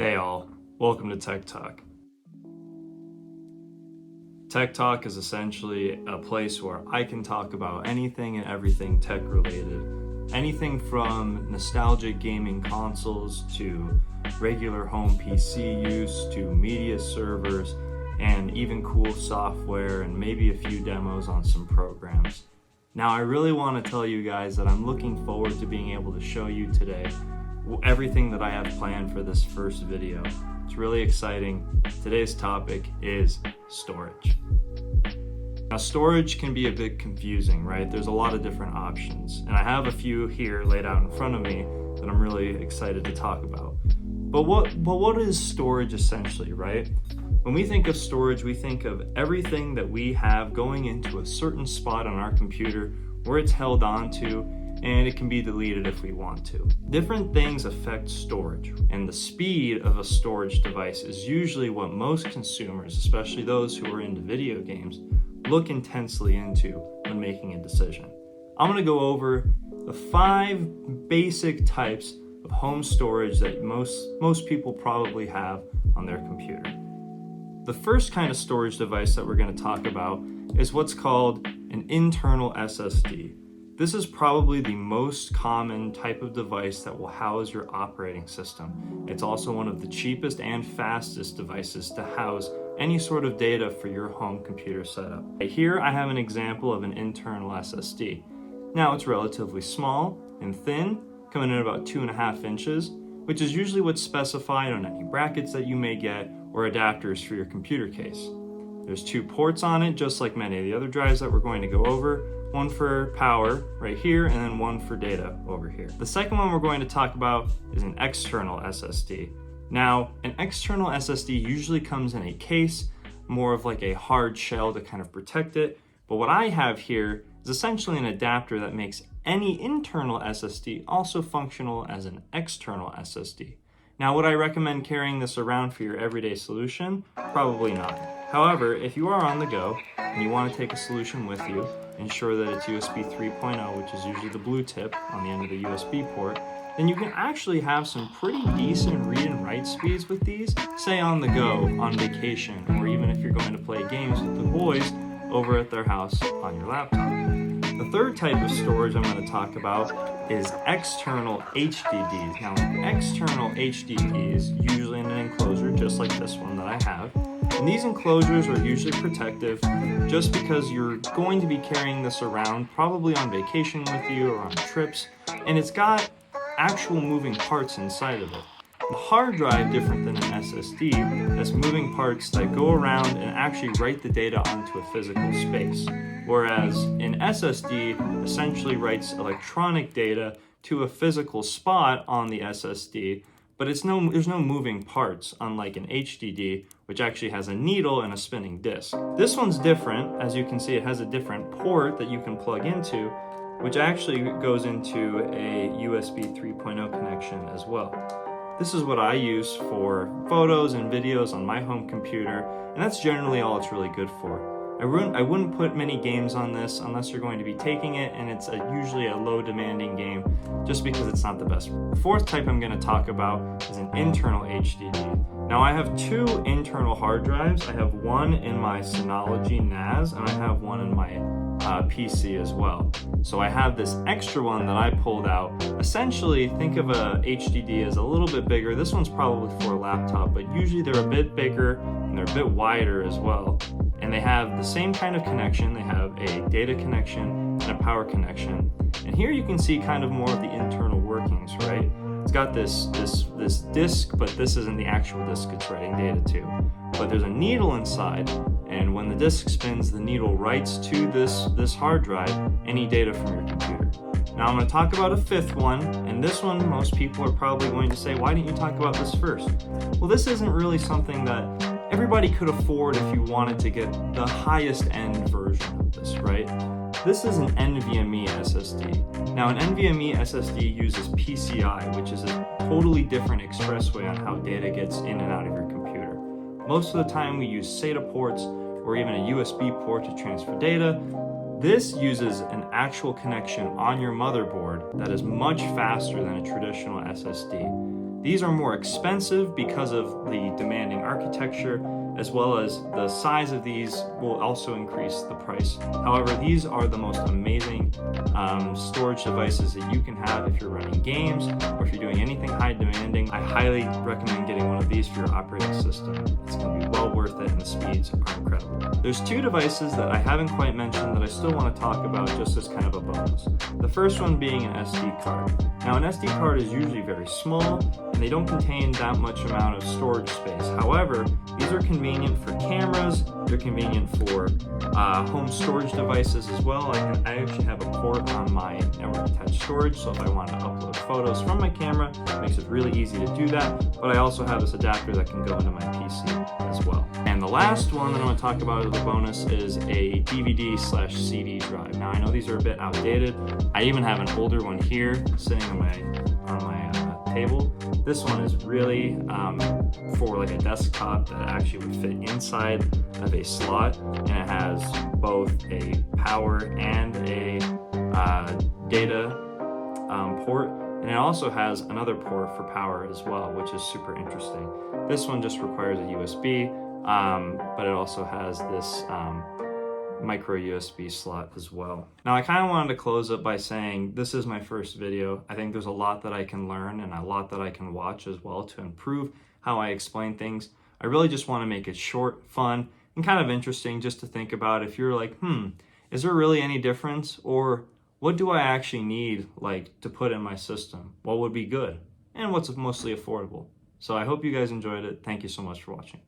Hey all, welcome to Tech Talk. Tech Talk is essentially a place where I can talk about anything and everything tech related. Anything from nostalgic gaming consoles to regular home PC use to media servers and even cool software and maybe a few demos on some programs. Now I really want to tell you guys that I'm looking forward to being able to show you today everything that I have planned for this first video. It's really exciting. Today's topic is storage. Now storage can be a bit confusing, right? There's a lot of different options, and I have a few here laid out in front of me that I'm really excited to talk about. But what is storage essentially, right? When we think of storage, we think of everything that we have going into a certain spot on our computer where it's held onto, and it can be deleted if we want to. Different things affect storage, and the speed of a storage device is usually what most consumers, especially those who are into video games, look intensely into when making a decision. I'm going to go over the 5 basic types of home storage that most people probably have on their computer. The first kind of storage device that we're going to talk about is what's called an internal SSD. This is probably the most common type of device that will house your operating system. It's also one of the cheapest and fastest devices to house any sort of data for your home computer setup. Here I have an example of an internal SSD. Now it's relatively small and thin, coming in about 2.5 inches, which is usually what's specified on any brackets that you may get or adapters for your computer case. There's 2 ports on it, just like many of the other drives that we're going to go over. One for power right here, and then one for data over here. The second one we're going to talk about is an external SSD. Now, an external SSD usually comes in a case, more of like a hard shell to kind of protect it. But what I have here is essentially an adapter that makes any internal SSD also functional as an external SSD. Now, would I recommend carrying this around for your everyday solution? Probably not. However, if you are on the go and you want to take a solution with you, ensure that it's USB 3.0, which is usually the blue tip on the end of the USB port, then you can actually have some pretty decent read and write speeds with these, say on the go, on vacation, or even if you're going to play games with the boys over at their house on your laptop. The third type of storage I'm going to talk about is external HDDs. Now, external HDDs, usually in an enclosure just like this one that I have, and these enclosures are usually protective just because you're going to be carrying this around probably on vacation with you or on trips, and it's got actual moving parts inside of it. The hard drive, different than an SSD, has moving parts that go around and actually write the data onto a physical space, whereas an SSD essentially writes electronic data to a physical spot on the SSD, but there's no moving parts, unlike an HDD, which actually has a needle and a spinning disk. This one's different. As you can see, it has a different port that you can plug into, which actually goes into a USB 3.0 connection as well. This is what I use for photos and videos on my home computer, and that's generally all it's really good for. I wouldn't put many games on this unless you're going to be taking it and it's usually a low demanding game, just because it's not the best. The fourth type I'm going to talk about is an internal HDD. Now I have 2 internal hard drives. I have one in my Synology NAS and I have one in my PC as well. So I have this extra one that I pulled out. Essentially, think of a HDD as a little bit bigger. This one's probably for a laptop, but usually they're a bit bigger and they're a bit wider as well. And they have the same kind of connection. They have a data connection and a power connection. And here you can see kind of more of the internal workings, right? It's got this disk, but this isn't the actual disk it's writing data to. But there's a needle inside, and when the disk spins, the needle writes to this hard drive any data from your computer. Now I'm going to talk about a 5th one, and this one most people are probably going to say, why didn't you talk about this first? Well, this isn't really something that everybody could afford if you wanted to get the highest end version of this, right? This is an NVMe SSD. Now, an NVMe SSD uses PCI, which is a totally different expressway on how data gets in and out of your computer. Most of the time we use SATA ports or even a USB port to transfer data. This uses an actual connection on your motherboard that is much faster than a traditional SSD. These are more expensive because of the demanding architecture, as well as the size of these will also increase the price. However, these are the most amazing storage devices that you can have if you're running games or if you're doing anything high demanding. I highly recommend getting one of these for your operating system. It's going to be well worth it, and the speeds are incredible. There's two devices that I haven't quite mentioned that I still want to talk about just as kind of a bonus. The first one being an SD card. Now, an SD card is usually very small and they don't contain that much amount of storage space. However, these are convenient for cameras, they're convenient for home storage devices as well. I actually have a port on my network attached storage, so if I want to upload photos from my camera, it makes it really easy to do that. But I also have this adapter that can go into my PC as well. And the last one that I want to talk about as a bonus is a DVD/CD drive. Now, I know these are a bit outdated. I even have an older one here sitting on my table. This one is really for like a desktop that actually would fit inside of a slot, and it has both a power and a data port, and it also has another port for power as well, which is super interesting. This one just requires a USB, but it also has this micro USB slot as well. Now, I kind of wanted to close up by saying this is my first video. I think there's a lot that I can learn and a lot that I can watch as well to improve how I explain things. I really just want to make it short, fun, and kind of interesting just to think about if you're like, is there really any difference? Or what do I actually need to put in my system? What would be good? And what's mostly affordable? So I hope you guys enjoyed it. Thank you so much for watching.